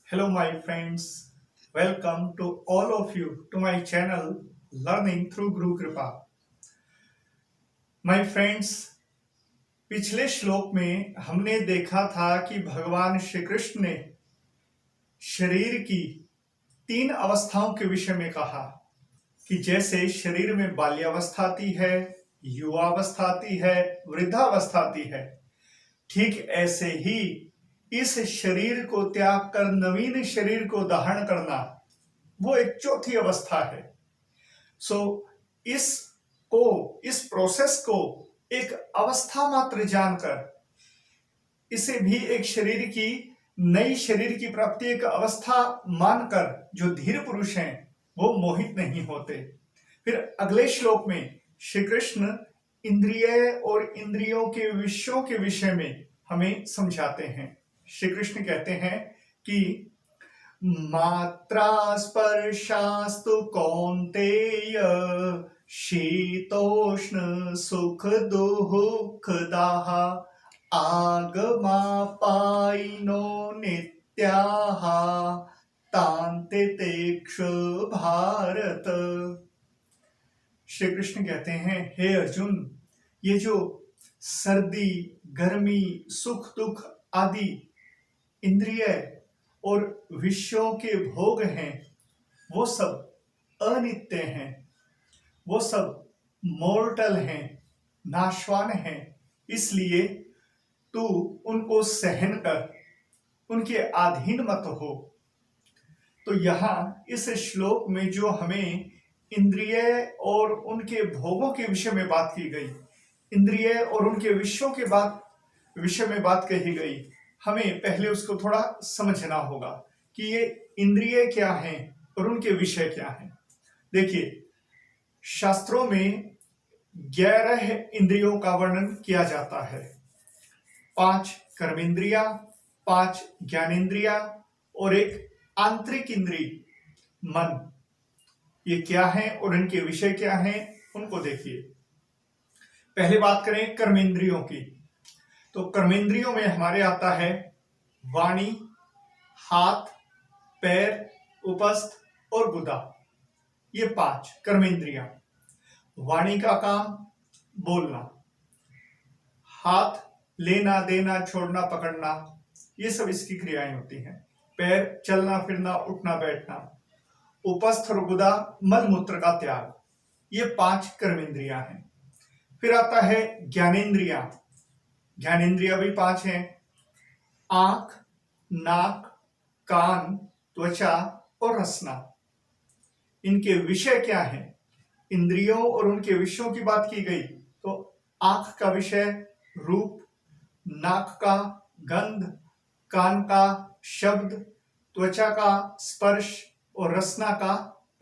Hello, my friends. Welcome to all of you to my channel Learning through Guru Kripa. My friends, पिछले श्लोक में हमने देखा था कि भगवान श्री कृष्ण ने शरीर की तीन अवस्थाओं के विषय में कहा कि जैसे शरीर में बाल्यावस्था आती है, युवावस्था आती है, वृद्धावस्था आती है, ठीक ऐसे ही इस शरीर को त्याग कर नवीन शरीर को धारण करना वो एक चौथी अवस्था है। इस प्रोसेस को एक अवस्था मात्र जानकर इसे भी एक शरीर की नई शरीर की प्राप्ति एक अवस्था मानकर जो धीर पुरुष हैं वो मोहित नहीं होते। फिर अगले श्लोक में श्री कृष्ण इंद्रिय और इंद्रियों के विषयों के विषय में हमें समझाते हैं। श्री कृष्ण कहते हैं कि मात्रा स्पर्शास्तु कौन्तेय शीतोष्ण सुख दुःखदाः आगमापायिनो नित्याः तान्ते तेक्ष भारत। श्री कृष्ण कहते हैं, हे अर्जुन, ये जो सर्दी, गर्मी, सुख दुख आदि इंद्रिय और विषयों के भोग हैं, वो सब अनित्य हैं, वो सब मोर्टल हैं, नाशवान हैं। इसलिए तू उनको सहन कर, उनके अधीन मत हो। तो यहाँ इस श्लोक में जो हमें इंद्रिय और उनके भोगों के विषय में बात की गई, इंद्रिय और उनके विषयों के विषय में बात कही गई, हमें पहले उसको थोड़ा समझना होगा कि ये इंद्रिय क्या हैं और उनके विषय क्या हैं। देखिए, शास्त्रों में 11 इंद्रियों का वर्णन किया जाता है। 5 कर्मेंद्रिया, 5 ज्ञानेंद्रिया और एक आंतरिक इंद्रिय मन। ये क्या है और इनके विषय क्या हैं, उनको देखिए। पहले बात करें कर्मेंद्रियों की, तो कर्मेंद्रियों में हमारे आता है वाणी, हाथ, पैर, उपस्थ और गुदा। ये 5 कर्मेंद्रियां। वाणी का काम बोलना, हाथ लेना देना छोड़ना पकड़ना, ये सब इसकी क्रियाएं होती हैं। पैर चलना फिरना उठना बैठना, उपस्थ और गुदा मल मूत्र का त्याग। ये 5 कर्मेंद्रियां हैं। फिर आता है ज्ञानेंद्रिया। ज्ञानेंद्रिया भी 5 हैं। आंख, नाक, कान, त्वचा और रसना। इनके विषय क्या है? इंद्रियों और उनके विषयों की बात की गई तो आंख का विषय रूप, नाक का गंध, कान का शब्द, त्वचा का स्पर्श और रसना का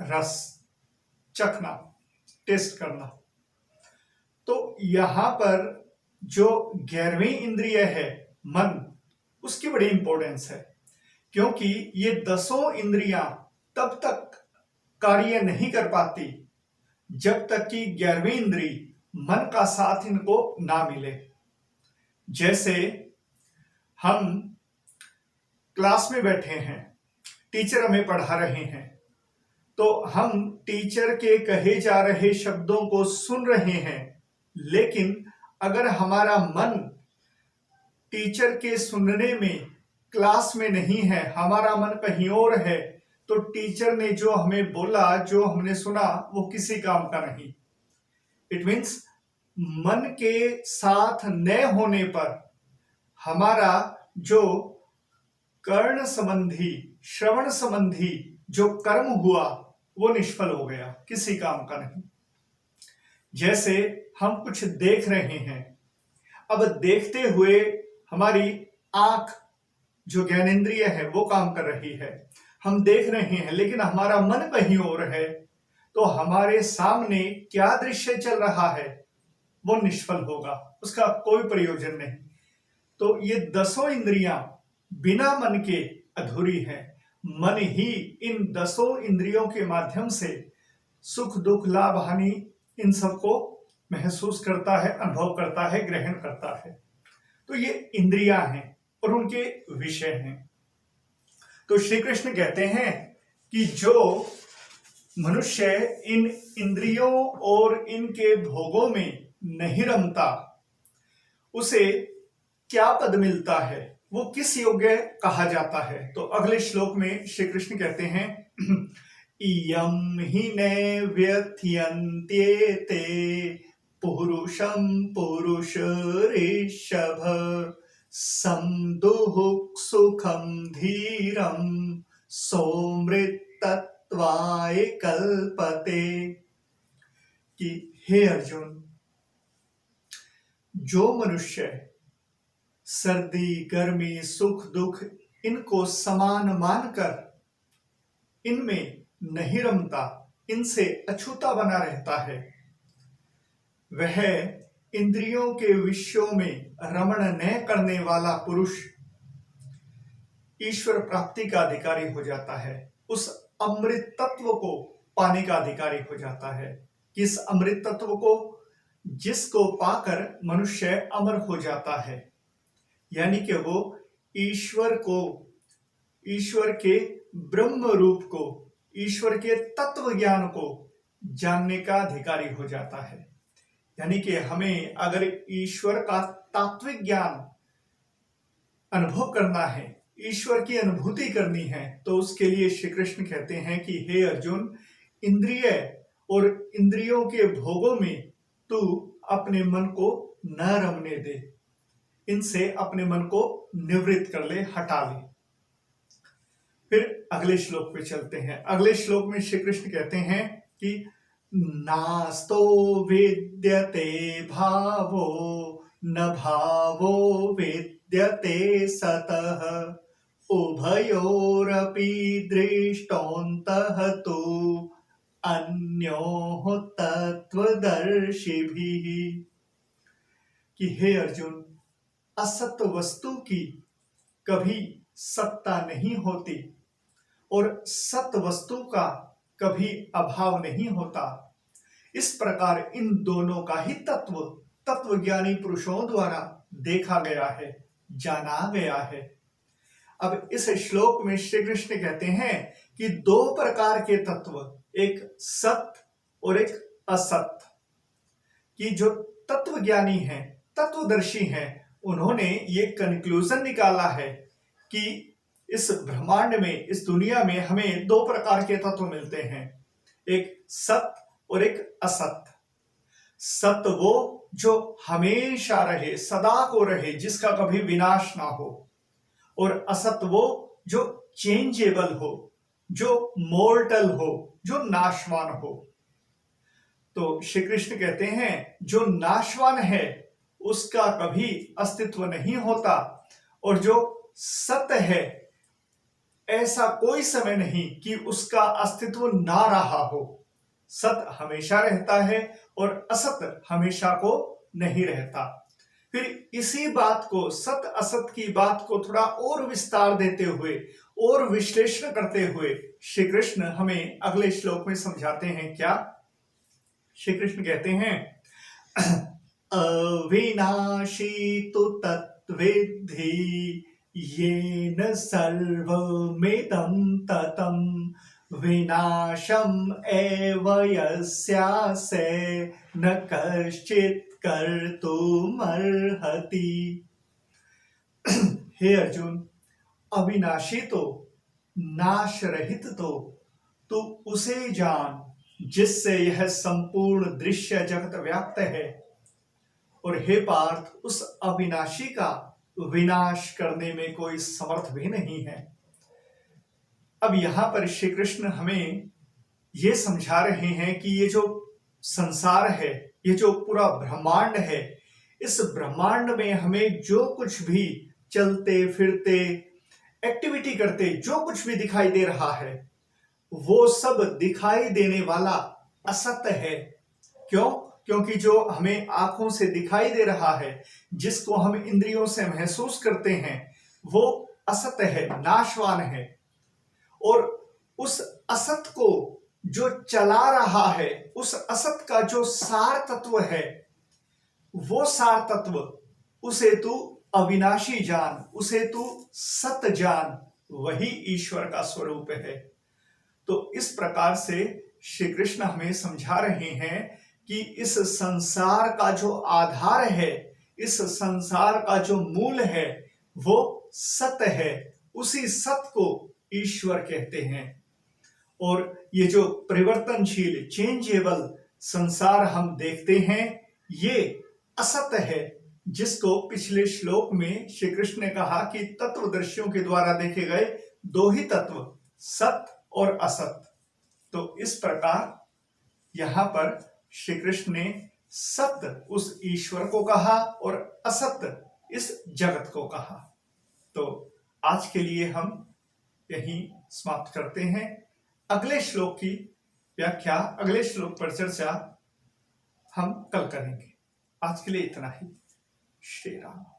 रस, चखना, टेस्ट करना। तो यहां पर जो 11वीं इंद्रिय है मन, उसकी बड़ी इंपॉर्टेंस है, क्योंकि ये 10 इंद्रियां तब तक कार्य नहीं कर पाती जब तक कि 11वीं इंद्री मन का साथ इनको ना मिले। जैसे हम क्लास में बैठे हैं, टीचर हमें पढ़ा रहे हैं, तो हम टीचर के कहे जा रहे शब्दों को सुन रहे हैं, लेकिन अगर हमारा मन टीचर के सुनने में, क्लास में नहीं है, हमारा मन कहीं और है, तो टीचर ने जो हमें बोला, जो हमने सुना, वो किसी काम का नहीं। इट मीन्स मन के साथ न होने पर हमारा जो कर्ण संबंधी, श्रवण संबंधी जो कर्म हुआ वो निष्फल हो गया, किसी काम का नहीं। जैसे हम कुछ देख रहे हैं, अब देखते हुए हमारी आंख जो ज्ञानेंद्रिय है वो काम कर रही है, हम देख रहे हैं, लेकिन हमारा मन कहीं और है, तो हमारे सामने क्या दृश्य चल रहा है वो निष्फल होगा, उसका कोई प्रयोजन नहीं। तो ये 10 इंद्रियां बिना मन के अधूरी है। मन ही इन 10 इंद्रियों के माध्यम से सुख दुख लाभ हानि इन सबको महसूस करता है, अनुभव करता है, ग्रहण करता है। तो ये इंद्रियां हैं और उनके विषय हैं। तो श्री कृष्ण कहते हैं कि जो मनुष्य इन इंद्रियों और इनके भोगों में नहीं रमता, उसे क्या पद मिलता है, वो किस योग्य कहा जाता है। तो अगले श्लोक में श्री कृष्ण कहते हैं इयं हि नैव्यथ्यन्त्येते पुरुषं पुरुषऋषभ समदुः सुखं धीरं सौमृतत्वाय कल्पते। कि हे अर्जुन, जो मनुष्य सर्दी गर्मी सुख दुख इनको समान मानकर इनमें नहीं रमता, इनसे अछूता बना रहता है, वह इंद्रियों के विषयों में रमण न करने वाला पुरुष ईश्वर प्राप्ति का अधिकारी हो जाता है, उस अमृत तत्व को पाने का अधिकारी हो जाता है। किस अमृत तत्व को? जिसको पाकर मनुष्य अमर हो जाता है, यानी कि वो ईश्वर को, ईश्वर के ब्रह्म रूप को, ईश्वर के तत्व ज्ञान को जानने का अधिकारी हो जाता है। यानी कि हमें अगर ईश्वर का तात्विक ज्ञान अनुभव करना है, ईश्वर की अनुभूति करनी है, तो उसके लिए श्री कृष्ण कहते हैं कि हे अर्जुन, इंद्रिय और इंद्रियों के भोगों में तू अपने मन को न रमने दे, इनसे अपने मन को निवृत्त कर ले, हटा ले। फिर अगले श्लोक पे चलते हैं। अगले श्लोक में श्री कृष्ण कहते हैं कि नास्तो विद्यते भावो न भावो विद्यते सतः उभयोरपि दृष्टोऽन्तः तु अन्योः तत्वदर्शिभिः। कि हे अर्जुन, असत वस्तु की कभी सत्ता नहीं होती और सत वस्तु का कभी अभाव नहीं होता। इस प्रकार इन दोनों का ही तत्वज्ञानी पुरुषों द्वारा देखा गया है, जाना गया है। अब इस श्लोक में श्री कृष्ण कहते हैं कि दो प्रकार के तत्व, एक सत और एक असत, कि जो तत्वज्ञानी हैं, तत्वदर्शी हैं, उन्होंने ये कंक्लूजन निकाला है कि इस ब्रह्मांड में, इस दुनिया में हमें दो प्रकार के तत्व मिलते हैं, एक सत और एक असत। सत वो जो हमेशा रहे, सदा को रहे, जिसका कभी विनाश ना हो, और असत वो जो चेंजेबल हो, जो मोर्टल हो, जो नाशवान हो। तो श्री कृष्ण कहते हैं जो नाशवान है उसका कभी अस्तित्व नहीं होता, और जो सत है ऐसा कोई समय नहीं कि उसका अस्तित्व ना रहा हो। सत हमेशा रहता है और असत हमेशा को नहीं रहता। फिर इसी बात को, सत असत की बात को थोड़ा और विस्तार देते हुए और विश्लेषण करते हुए श्री कृष्ण हमें अगले श्लोक में समझाते हैं। क्या श्री कृष्ण कहते हैं अविनाशी तु तत्विद्धि येन सर्वमिदं ततं विनाशम एव यस्यास्य न कश्चित् कर्तुमर्हति। हे अर्जुन, अविनाशी तो, नाश रहित तो तू उसे जान जिससे यह संपूर्ण दृश्य जगत व्याप्त है, और हे पार्थ, उस अविनाशी का विनाश करने में कोई समर्थ भी नहीं है। अब यहां पर श्री कृष्ण हमें ये समझा रहे हैं कि ये जो संसार है, ये जो पूरा ब्रह्मांड है, इस ब्रह्मांड में हमें जो कुछ भी चलते फिरते एक्टिविटी करते जो कुछ भी दिखाई दे रहा है, वो सब दिखाई देने वाला असत है। क्यों? क्योंकि जो हमें आंखों से दिखाई दे रहा है, जिसको हम इंद्रियों से महसूस करते हैं, वो असत है, नाशवान है। और उस असत को जो चला रहा है, उस असत का जो सार तत्व है, वो सार तत्व, उसे तू अविनाशी जान, उसे तू सत जान, वही ईश्वर का स्वरूप है। तो इस प्रकार से श्री कृष्ण हमें समझा रहे हैं कि इस संसार का जो आधार है, इस संसार का जो मूल है, वो सत्य है। उसी सत्य को ईश्वर कहते हैं। और ये जो परिवर्तनशील चेंजेबल संसार हम देखते हैं, ये असत्य है, जिसको पिछले श्लोक में श्री कृष्ण ने कहा कि तत्वदर्शियों के द्वारा देखे गए दो ही तत्व, सत्य और असत्य। तो इस प्रकार यहां पर श्री कृष्ण ने सत्य उस ईश्वर को कहा और असत्य इस जगत को कहा। तो आज के लिए हम यहीं समाप्त करते हैं। अगले श्लोक की व्याख्या, अगले श्लोक पर चर्चा हम कल करेंगे। आज के लिए इतना ही। श्री राम।